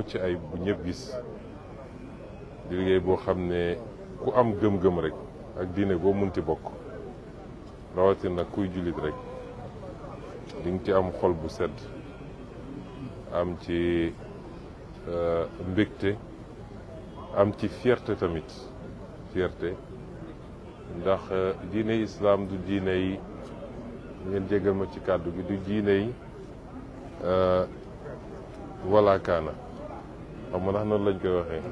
mucc ayib bu ñëpp gis di liggéey boo xam ne ku am gëm-gëm rek ak diine boo munti bokk rawatina kuy jullit rek di nga ci am xol bu sedd am ci mbégte am ci fierté tamit fierté ndax diine islam du diine yi ngeen jégal ma ci kàddu gi du diine yi wala kaana xam nga ndax noonu lañ koy waxee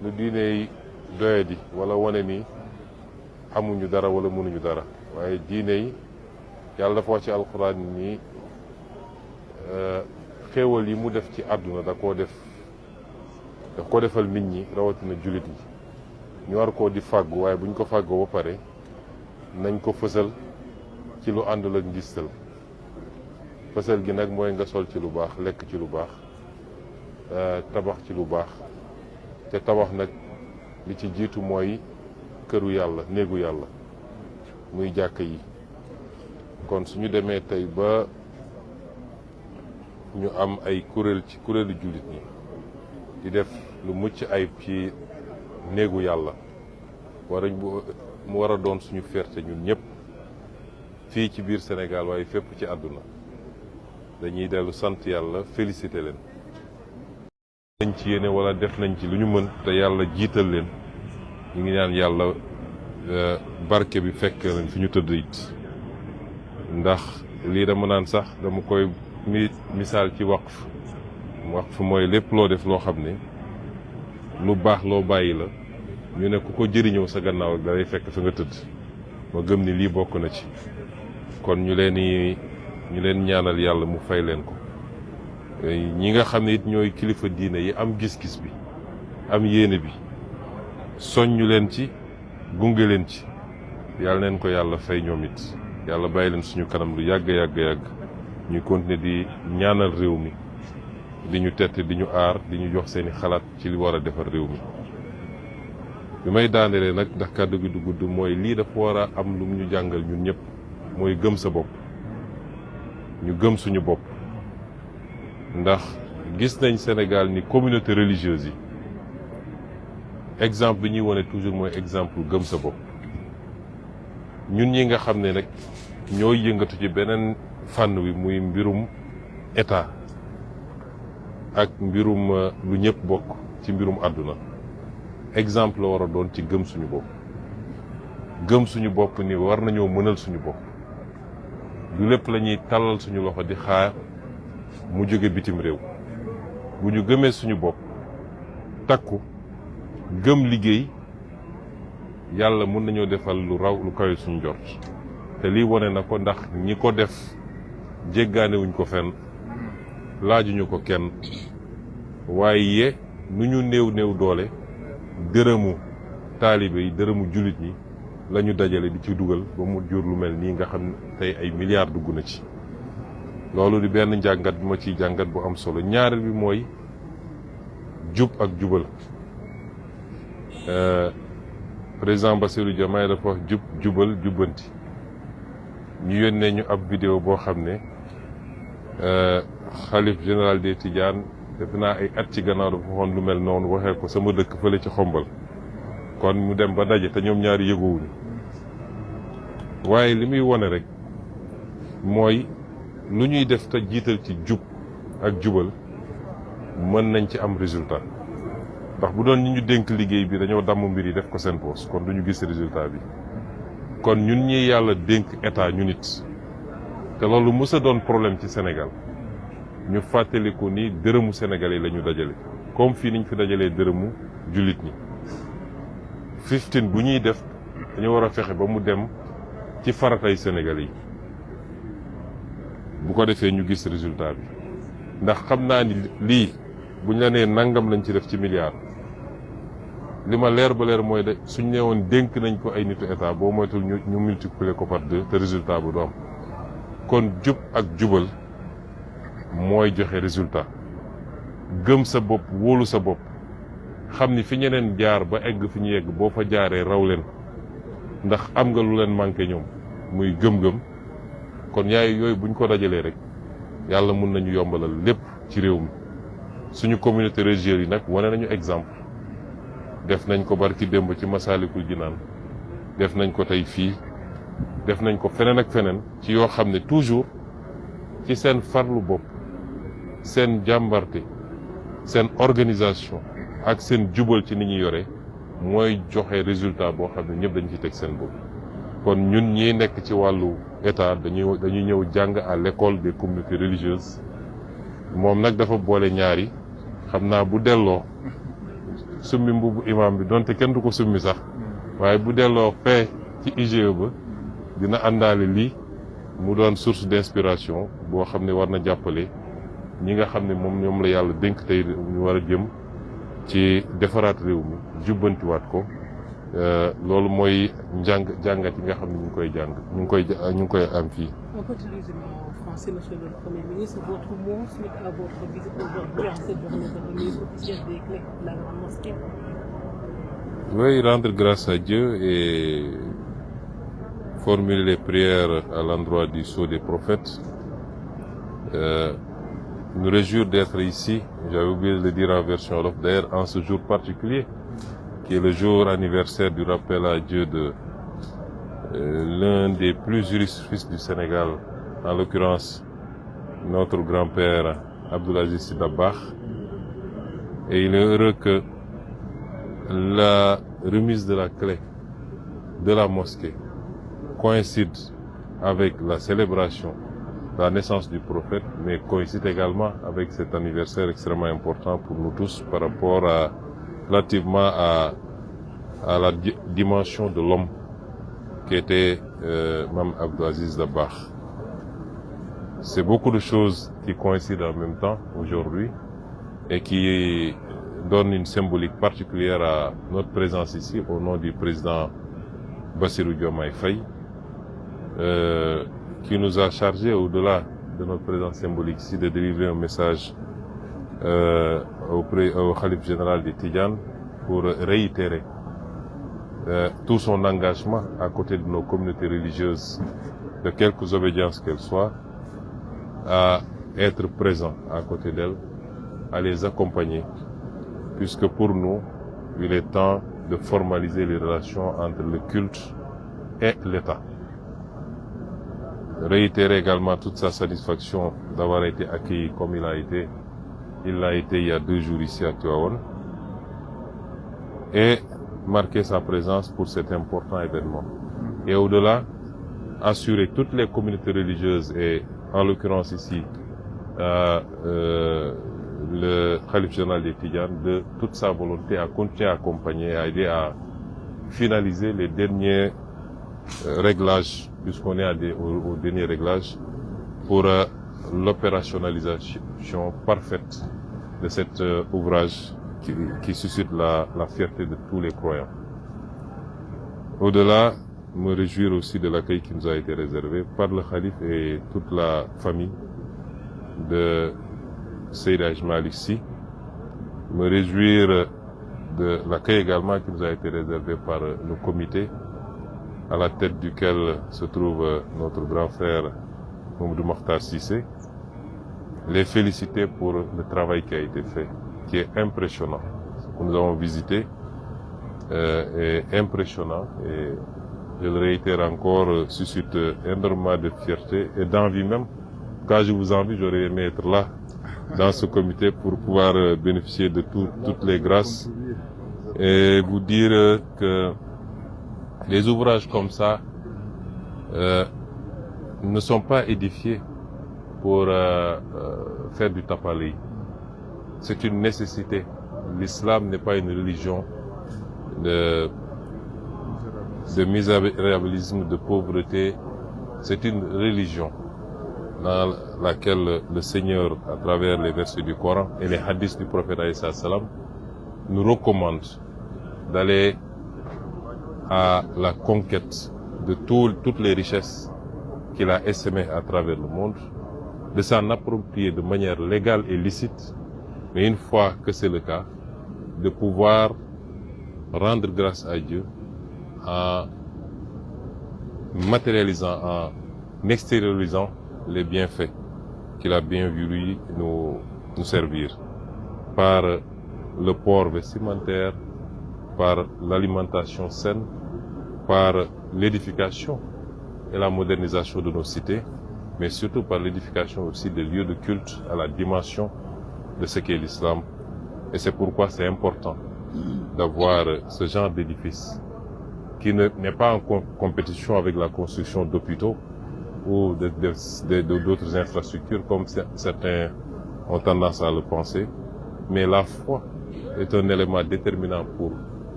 du diine yi doyadi wala wane ni amuñu dara wala mënuñu dara waaye diine yi yàlla dafa wax ci alxuraan ni xéewal yi mu def ci àdduna daf ko defal nit ñi rawatina jullit yi ñu war koo di fàggu waaye buñ ko fàggoo ba pare nañ ko fësal ci lu àndul ak ngistal fësal gi nag mooy nga sol ci lu baax lekk ci lu baax tabax ci lu baax te tabax nag li ci jiitu mooy këru yàlla néegu yàlla muy jàkk yi kon suñu demee tey ba ñu am ay kuréel ci kuréelu jullit ñi di def lu mucc ayib ci néegu yàlla mu war a doon suñu fierté ñun ñëpp fii ci biir Sénégal waaye fépp ci àdduna dañuy dellu sant yàlla félicité leen nañ ci yéene wala def nañ ci lu ñu mën te yàlla jiital leen ñu ngi ñaan yàlla barke bi fekk leen fi ñu tëdd it ndax lii dama naan sax dama koy misaal ci waqf mooy lépp loo def loo xam ne lu baax loo bàyyi la ñu ne ku ko jëriñoo sa gannaaw ak dalay fekk fa nga tëdd ma gëm ni lii bokk na ci kon ñu leen ñaanal yàlla mu fay leen ko ñi nga xam ne it ñooy kilifa diine yi am gis-gis bi am yéene bi soññu leen ci gunge leen ci yàlla neen ko yàlla fay ñoom it yàlla bàyyi leen suñu kanam lu yàgg ñu continuer di ñaanal réew mi di ñu tette di ñu aar di ñu jox seeni xalaat ci li war a defar réew mi bi may daanelee nag ndax kàddu gi du gudd mooy lii dafa war a am lu mu ñu jàngal ñun ñëpp mooy gëm sa bopp ñu gëm suñu bopp ndax gis nañ Sénégal ni communauté religieuse yi exemple bi ñuy wone toujours mooy exemple gëm sa bopp ñun ñi nga xam ne nag ñooy yëngatu ci beneen fànn wi muy mbirum état ak mbirum lu ñëpp bokk ci mbirum àdduna exemple la war a doon ci gëm suñu bopp ni war nañoo mënal suñu bopp du lépp la ñuy tàllal suñu loxo di xaar mu jóge bitim réew bu ñu gëmee suñu bopp takku gëm liggéey yàlla mën nañoo defal lu raw lu kawe suñu jort te lii wone na ko ndax ñi ko def jéggaanewuñ ko fenn laajuñu ko kenn waaye nu ñu néew doole dërëmu taalibe yi dërëmu jullit ñi la ñu dajale di ci dugal ba mu jur lu mel nii nga xam ne tey ay milliards dugg na ci loolu di benn njàngat bi ma ciy jàngat bu am solo ñaareel bi mooy jub ak jubal président Bassirou Diomaye dafa wax jubal jubbanti ñu yónnee ñu ab vidéo boo xam ne xalif général des Tidianes def naa ay at ci gannaaw dafa waxoon lu mel noonu waxee ko sama dëkk fële ci xombal kon mu dem ba daje te ñoom ñaari yëgoowuñu waaye li muy wone rek mooy lu ñuy def te jiital ci jub ak jubal mën nañ ci am résultat ndax bu doon ñi ñu dénk liggéey bi dañoo damm mbir yi def ko seen poos kon duñu gis résultat bi kon ñun ñi yàlla dénk état ñu nit te loolu mës a doon problème ci Sénégal ñu fàttaliku ni dërëmu Sénégal yi la ñu dajale comme fii niñ fi dajalee dërëmu jullit ñi 15 bu ñuy def dañu war a fexe ba mu dem ci faratay Sénégal yi bu ko defee ñu gis résultat bi ndax xam naa ni lii buñ la nee nangam lañ ci def ci milliard li ma leer ba leer mooy de suñ nee woon dénk nañ ko ay nitu état boo moytul ñu multiplier ko par 2 te résultat bu du am kon jub ak jubal mooy joxe résultat gëm sa bopp wóolu sa bopp xam ni fi ñeneen jaar ba egg fi ñu yegg boo fa jaaree raw leen ndax am nga lu leen manqué ñoom muy gëm-gëm kon yooyu buñ ko dajalee rek yàlla mun nañu yombalal lépp ci réew mi suñu communauté religieuse yi nag wane nañu exemple def nañ ko barki démb ci Masaalikul Jinaan def nañ ko tey fii def nañ ko feneen ak feneen ci yoo xam ne toujours ci seen farlu bopp seen jàmbarte seen organisation ak seen jubal ci ni ñu yore mooy joxe résultat boo xam ne ñëpp dañ ci teg seen bopp. kon ñun ñi nekk ci wàllu état dañuy ñëw jàng à l'école des communautés religieuses moom nag dafa boole ñaari xam naa bu delloo summi mbubu imam bi donte kenn du ko summi sax waaye bu delloo fee ci IGE ba dina àndaale lii mu doon source d'inspiration boo xam ne war na jàppale ñi nga xam ne ñoom la yàlla dénk tey ñu war a jëm ci defaraat réew mi jubbantiwaat ko loolu mooy jàngat yi nga xam ne ñu ngi koy am fii. On peut utiliser en français, monsieur le Premier ministre, votre mot suite à votre visite aujourd'hui à cette journée de remise officielle des clés de la grande mosquée. Oui, rendre grâce à Dieu et formuler les prières à l'endroit du sceau des prophètes. Nous réjouir d'être ici, j'avais oublié de le dire en version wolof, d'ailleurs en ce jour particulier, qui est le jour anniversaire du rappel à Dieu de l'un des plus illustres du Sénégal, en l'occurrence notre grand-père Abdoul Aziz Sy Dabakh. Et il est heureux que la remise de la clé de la mosquée coïncide avec la célébration de la naissance du prophète, mais coïncide également avec cet anniversaire extrêmement important pour nous tous par rapport relativement à la dimension de l'homme qui était Mame Abdou Aziz Dabakh. C'est beaucoup de choses qui coïncident en même temps aujourd'hui et qui donnent une symbolique particulière à notre présence ici au nom du président Bassirou Diomaye Faye, qui nous a chargé au-delà de notre présence symbolique ici de délivrer un message au khalife général des Tidjanes pour réitérer tout son engagement à côté de nos communautés religieuses, de quelque obédience qu'elles soient, à être présent à côté d'elles, à les accompagner, puisque pour nous, il est temps de formaliser les relations entre le culte et l'État. Réitérer également toute sa satisfaction d'avoir été accueilli comme il l'a été il y a 2 jours ici à Tivaouane, et marquer sa présence pour cet important événement. Et au-delà, assurer toutes les communautés religieuses et en l'occurrence ici le khalife général des Tidjanes de toute sa volonté à continuer à accompagner, à aider à finaliser les derniers réglages, puisqu'on est au dernier réglage, pour l'opérationnalisation parfaite de cet ouvrage qui suscite la fierté de tous les croyants. Au-delà, me réjouir aussi de l'accueil qui nous a été réservé par le khalife et toute la famille de Seydi Hadji Malick Sy. Me réjouir de l'accueil également qui nous a été réservé par le comité, à la tête duquel se trouve notre grand frère Mamadou Makhtar Cissé. Les féliciter pour le travail qui a été fait, qui est impressionnant. Ce que nous avons visité est impressionnant et je le réitère encore, suscite énormément de fierté et d'envie même. Quand je vous envie, j'aurais aimé être là, dans ce comité, pour pouvoir bénéficier de toutes les grâces et vous dire que les ouvrages comme ça ne sont pas édifiés pour faire du tapalé. C'est une nécessité. L'islam n'est pas une religion de misérabilisme, de pauvreté. C'est une religion dans laquelle le Seigneur, à travers les versets du Coran et les hadiths du prophète alayhi salam, nous recommande d'aller à la conquête de toutes les richesses qu'il a essaimées à travers le monde, de s'en approprier de manière légale et licite, mais une fois que c'est le cas, de pouvoir rendre grâce à Dieu en matérialisant, en extériorisant les bienfaits qu'il a bien voulu nous servir. par le port vestimentaire, par l'alimentation saine, par l'édification et la modernisation de nos cités, mais surtout par l'édification aussi des lieux de culte à la dimension de ce qu'est l'islam. Et c'est pourquoi c'est important d'avoir ce genre d'édifice qui n'est pas en compétition avec la construction d'hôpitaux ou d'autres infrastructures comme certains ont tendance à le penser. Mais la foi est un élément déterminant pour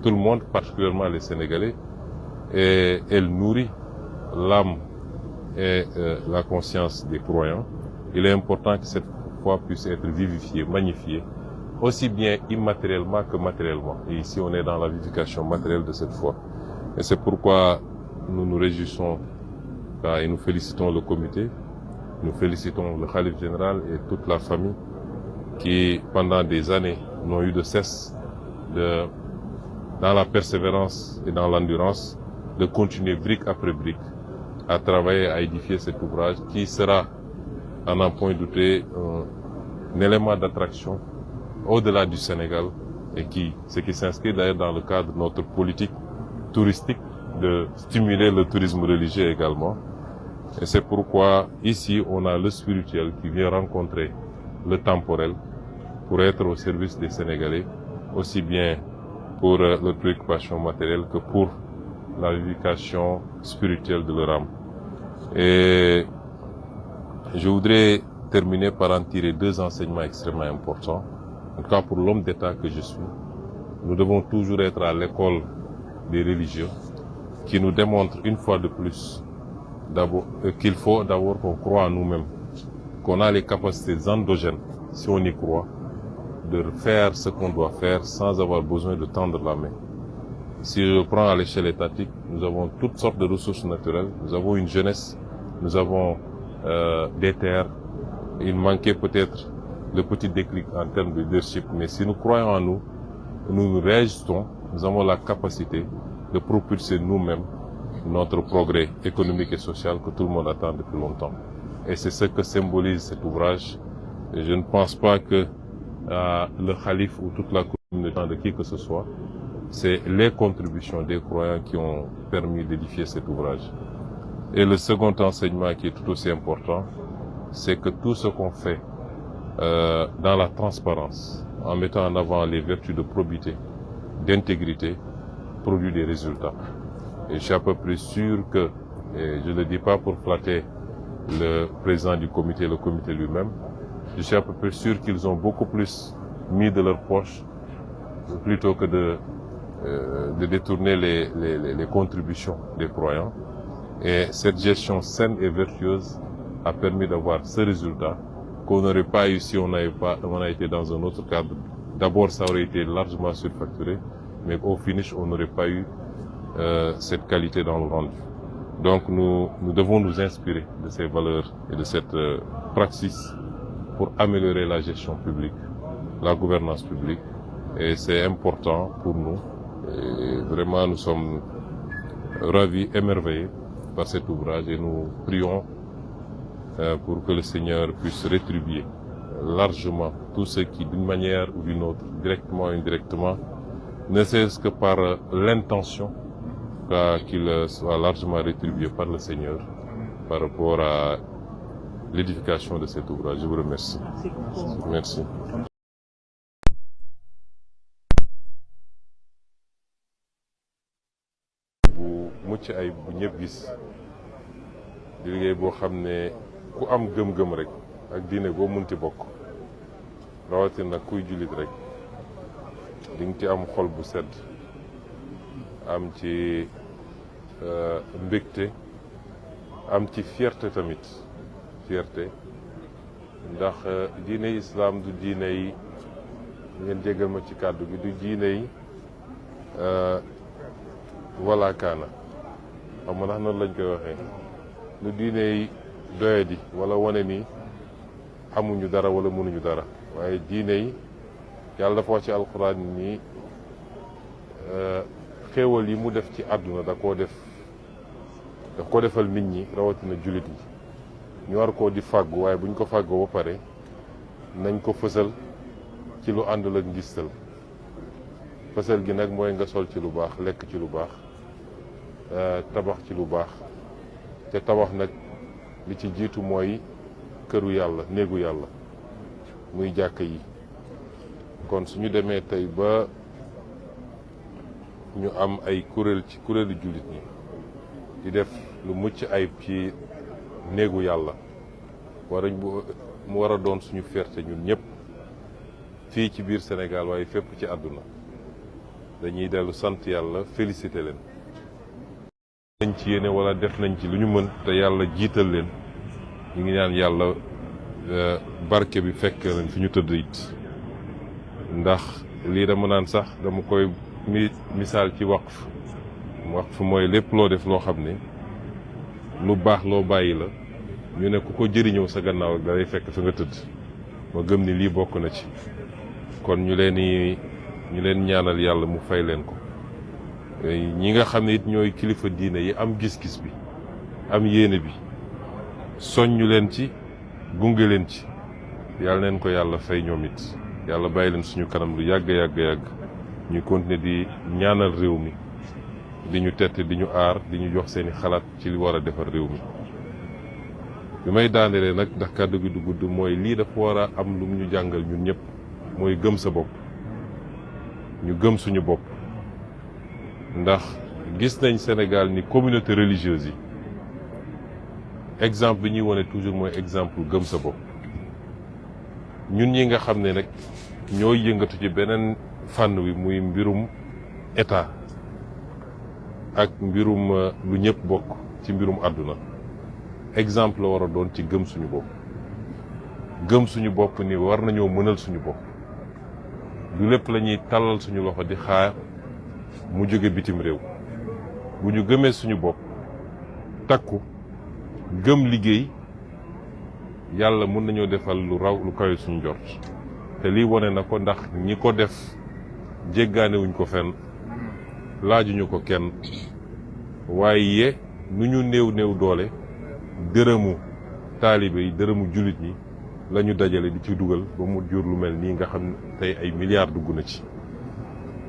tout le monde, particulièrement les Sénégalais, et elle nourrit l'âme et la conscience des croyants. Il est important que cette foi puisse être vivifiée, magnifiée, aussi bien immatériellement que matériellement. Et ici, on est dans la vivification matérielle de cette foi. Et c'est pourquoi nous nous réjouissons et nous félicitons le comité, nous félicitons le khalife général et toute la famille qui, pendant des années, n'ont eu de cesse dans la persévérance et dans l'endurance, de continuer brique après brique à travailler, à édifier cet ouvrage qui sera, à n'en point douter, un élément d'attraction au-delà du Sénégal et ce qui s'inscrit d'ailleurs dans le cadre de notre politique touristique de stimuler le tourisme religieux également. Et c'est pourquoi ici on a le spirituel qui vient rencontrer le temporel pour être au service des Sénégalais, aussi bien pour leur préoccupation matérielle que pour la vivification spirituelle de leur âme. Et je voudrais terminer par en tirer deux enseignements extrêmement importants. En tout cas pour l'homme d'État que je suis, nous devons toujours être à l'école des religieux qui nous démontrent une fois de plus qu'il faut d'abord qu'on croit en nous-mêmes, qu'on a les capacités endogènes, si on y croit, de faire ce qu'on doit faire sans avoir besoin de tendre la main. Si je prends à l'échelle étatique, nous avons toutes sortes de ressources naturelles, nous avons une jeunesse, nous avons des terres. Il manquait peut-être le petit déclic en termes de leadership, mais si nous croyons en nous, nous réagissons, nous avons la capacité de propulser nous-mêmes notre progrès économique et social que tout le monde attend depuis longtemps. Et c'est ce que symbolise cet ouvrage. Et je ne pense pas que le khalife ou toute la communauté de qui que ce soit, c'est les contributions des croyants qui ont permis d'édifier cet ouvrage. Et le second enseignement qui est tout aussi important, c'est que tout ce qu'on fait dans la transparence, en mettant en avant les vertus de probité, d'intégrité, produit des résultats. Et je suis à peu près sûr que, et je ne le dis pas pour flatter le président du comité, le comité lui-même, je suis à peu près sûr qu'ils ont beaucoup plus mis de leur poche plutôt que de détourner les contributions des croyants. Et cette gestion saine et vertueuse a permis d'avoir ce résultat qu'on n'aurait pas eu si on a été dans un autre cadre. D'abord, ça aurait été largement surfacturé, mais au finish, on n'aurait pas eu cette qualité dans le rendu. Donc, nous devons nous inspirer de ces valeurs et de cette praxis pour améliorer la gestion publique, la gouvernance publique. Et c'est important pour nous. Et vraiment, nous sommes ravis, émerveillés par cet ouvrage et nous prions pour que le Seigneur puisse rétribuer largement tous ceux qui, d'une manière ou d'une autre, directement ou indirectement, ne serait-ce que par l'intention, qu'il soit largement rétribué par le Seigneur par rapport à l'édification de cet ouvrage. Je vous remercie. Merci. bu mucc ay bu ñëpp gis di liggéey boo xam ne ku am gëm-gëm rek ak diine boo munti bokk rawatina kuy jullit rek di nga ci am xol bu sedd am ci mbégte am ci fierté tamit fierté ndax diine islam du diine yi ngeen jégal ma ci kàddu gi du diine yi wala kaana xam nga ndax noonu lañ koy waxee du diine yi doyadi wala wane ni amuñu dara wala mënuñu dara waaye diine yi yàlla dafa wax ci alxuraan ni xéewal yi mu def ci àdduna daf koo defal nit ñi rawatina jullit yi ñu war koo di fàggu waaye buñ ko fàggoo ba pare nañ ko fësal ci lu àndul ak ngistal fasal gi nag mooy nga sol ci lu baax lekk ci lu baax tabax ci lu baax te tabax nag li ci jiitu mooy këru yàlla néegu yàlla muy jàkka yi kon suñu demee tey ba ñu am ay kuréel ci kuréelu jullit ñi di def lu mucc ayib ci néegu yàlla mu war a doon suñu fierté ñun ñëpp fii ci biir Sénégal waaye fépp ci àdduna dañuy dellu sant yàlla félicité leen nañ ci yéene wala def nañ ci lu ñu mën te yàlla jiital leen ñu ngi ñaan yàlla barke bi fekk leen fi ñu tëdd it ndax lii dama naan sax dama koy misaal ci waqf mooy lépp loo def loo xam ne lu baax loo bàyyi la ñu ne ku ko jëriñoo sa gannaaw ak dalay fekk fi nga tëdd ma gëm ni lii bokk na ci kon ñu leen ñaanal yàlla mu fay leen ko ñi nga xam ne it ñooy kilifa diine yi am gis-gis bi am yéene bi soññu leen ci gunge leen ci yàlla neen ko yàlla fay ñoom it yàlla bàyyi leen suñu kanam lu yàgg ñu continuer di ñaanal réew mi di ñu tette di ñu aar di ñu jox seeni xalaat ci li war a defar réew mi bi may daanelee nag ndax kàddu gi du gudd mooy lii dafa war a am lu mu ñu jàngal ñun ñëpp mooy gëm sa bopp ñu gëm suñu bopp ndax gis nañ Sénégal ni communauté religieuse yi exemple bi ñuy wone toujours mooy exemple gëm sa bopp ñun ñi nga xam ne nag ñooy yëngatu ci beneen fànn wi muy mbirum état ak mbirum lu ñëpp bokk ci mbirum àdduna exemple la war a doon ci gëm suñu bopp ni war nañoo mënal suñu bopp du lépp la ñuy tàllal suñu loxo di xaar mu jóge bitim réew bu ñu gëmee suñu bopp takku gëm liggéey yàlla mën nañoo defal lu raw lu kawe suñu jort te lii wone na ko ndax ñi ko def jéggaanewuñ ko fenn laajuñu ko kenn waaye nu ñu néew doole dërëmu taalibe yi dërëmu jullit ñi la ñu dajale di ci dugal ba mu jur lu mel nii nga xam ne tey ay milliards dugg na ci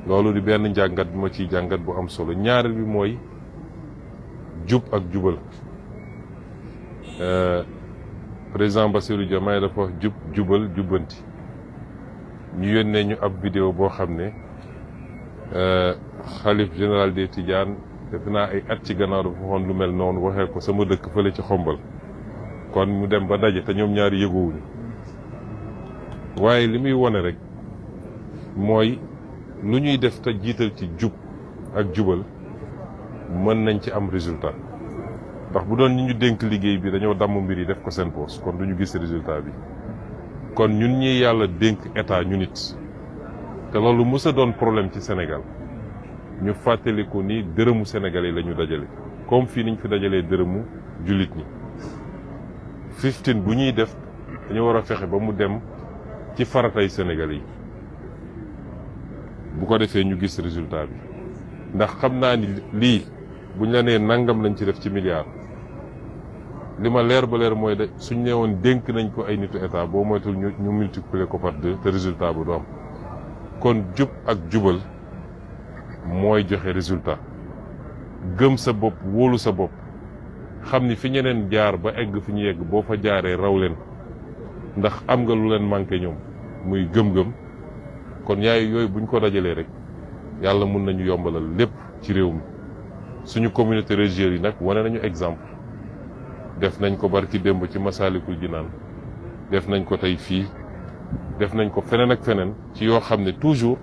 loolu di benn njàngat bi ma ciy jàngat bu am solo ñaareel bi mooy jub ak jubal président Bassirou Diomaye dafa wax jubal jubbanti ñu yónnee ñu ab vidéo boo xam ne xalif général des Tidianes def naa ay at ci gannaaw dafa waxoon lu mel noonu waxee ko sama dëkk fële ci xombal kon mu dem ba daje te ñoom ñaari yëgoowuñu waaye li muy wone rek mooy lu ñuy def te jiital ci jub ak jubal mën nañ ci am résultat ndax bu doon ñi ñu dénk liggéey bi dañoo damm mbir yi def ko seen poos kon du ñu gis résultat bi kon ñun ñi yàlla dénk état ñu nit te loolu mës a doon problème ci Sénégal ñu fàttaliku ni dërëmu Sénégal yi la ñu dajale comme fii niñ fi dajalee dërëmu jullit ñi 15 bu ñuy def dañu war a fexe ba mu dem ci faratay Sénégal yi bu ko defee ñu gis résultat bi ndax xam naa ni lii buñ la nee nangam lañ ci def ci milliard li ma leer ba leer mooy de suñ nee woon dénk nañ ko ay nitu état boo moytul ñu multiplier ko par 2 te résultat bu du am kon jub ak jubal mooy joxe résultat gëm sa bopp wóolu sa bopp xam ni fi ñeneen jaar ba egg fi ñu yegg boo fa jaaree raw leen ndax am nga lu leen manqué ñoom muy gëm-gëm kon yooyu buñ ko dajalee rek yàlla mun nañu yombalal lépp ci réew mi suñu communauté religieuse yi nag wane nañu exemple def nañ ko barki démb ci Masaalikul Jinaan def nañ ko tey fii def nañ ko feneen ak feneen ci yoo xam ne toujours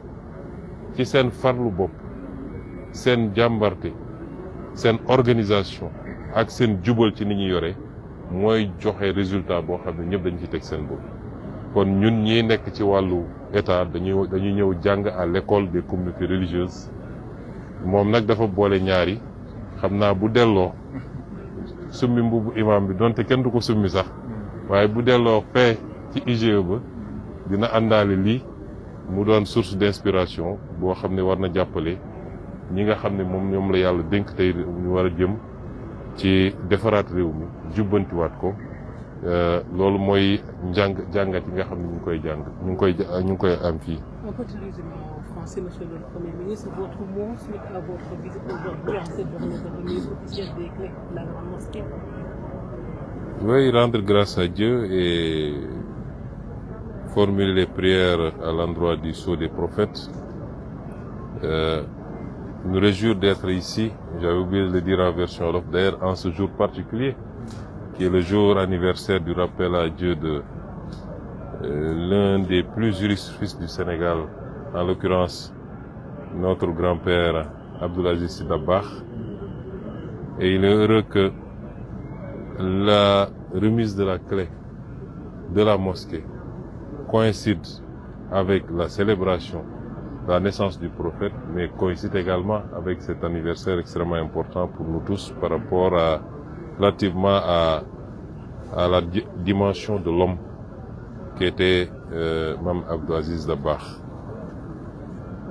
ci seen farlu bopp seen jàmbarte seen organisation ak seen jubal ci ni ñu yore mooy joxe résultat boo xam ne ñëpp dañ ci teg seen bopp kon ñun ñi nekk ci wàllu état dañuy ñëw jàng à l'école des communautés religieuses moom nag dafa boole ñaari xam naa bu delloo summi mbubu imam bi donte kenn du ko summi sax waaye bu delloo fee ci IGE ba dina àndaale lii mu doon source d'inspiration boo xam ne war na jàppale ñi nga xam ne ñoom la yàlla dénk tey ñu war a jëm ci defaraat réew mi jubbantiwaat ko loolu mooy jàngat yi nga xam ne ñu ngi koy am fii. Un petit résumé en français, monsieur le Premier ministre. Votre mot suite à votre visite aujourd'hui en cette journée de remise officielle des clés de la grande mosquée. Oui, rendre grâce à Dieu et formuler les prières à l'endroit du sceau des prophètes. Nous réjouir d'être ici. J'avais oublié de le dire en version wolof, d'ailleurs en ce jour particulier, qui est le jour anniversaire du rappel à Dieu de l'un des plus illustres du Sénégal, en l'occurrence notre grand-père Abdoul Aziz Sy Dabakh. Et il est heureux que la remise de la clé de la mosquée coïncide avec la célébration de la naissance du prophète, mais coïncide également avec cet anniversaire extrêmement important pour nous tous par rapport relativement à la dimension de l'homme qui était Mame Abdou Aziz Dabakh.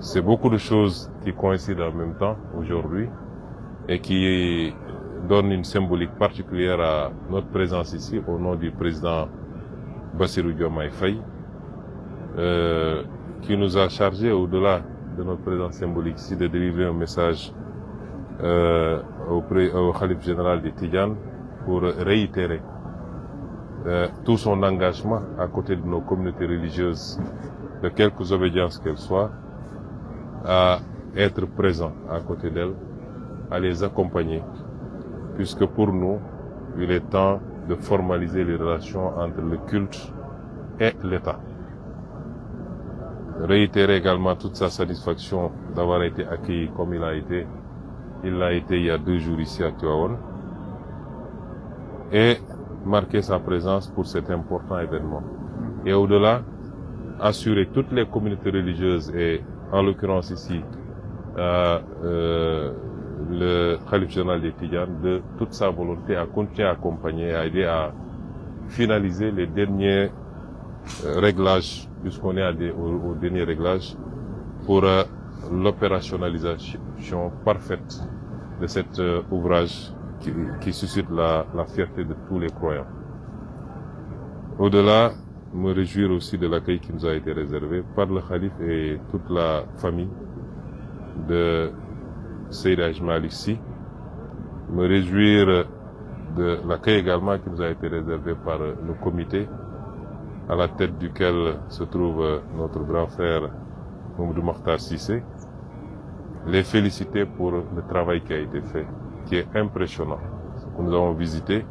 C'est beaucoup de choses qui coïncident en même temps aujourd'hui et qui donnent une symbolique particulière à notre présence ici au nom du président Bassirou Diomaye Faye, qui nous a chargé, au-delà de notre présence symbolique ici, de délivrer un message au khalife général des Tidjanes pour réitérer tout son engagement à côté de nos communautés religieuses, de quelque obédience qu'elles soient, à être présent à côté d'elles, à les accompagner, puisque pour nous, il est temps de formaliser les relations entre le culte et l'État. Réitérer également toute sa satisfaction d'avoir été accueilli comme il l'a été il y a 2 jours ici à Tivaouane, et marquer sa présence pour cet important événement. Et au-delà, assurer toutes les communautés religieuses et en l'occurrence ici le khalife général des Tidjanes de toute sa volonté à continuer à accompagner, à aider à finaliser les derniers réglages, puisqu'on est au dernier réglage, pour l'opérationnalisation parfaite de cet ouvrage qui suscite la fierté de tous les croyants. Au-delà, me réjouir aussi de l'accueil qui nous a été réservé par le khalife et toute la famille de Seydi Hadji Malick Sy. Me réjouir de l'accueil également qui nous a été réservé par le comité, à la tête duquel se trouve notre grand frère Mamadou Makhtar Cissé. Les féliciter pour le travail qui a été fait, qui est impressionnant. Ce que nous avons visité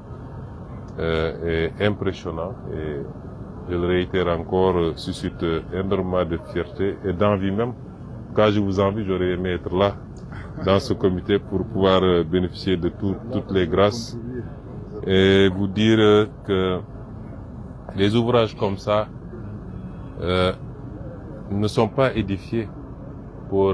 est impressionnant et je le réitère encore, suscite énormément de fierté et d'envie même. Quand je vous envie, j'aurais aimé être là, dans ce comité, pour pouvoir bénéficier de toutes les grâces et vous dire que les ouvrages comme ça ne sont pas édifiés pour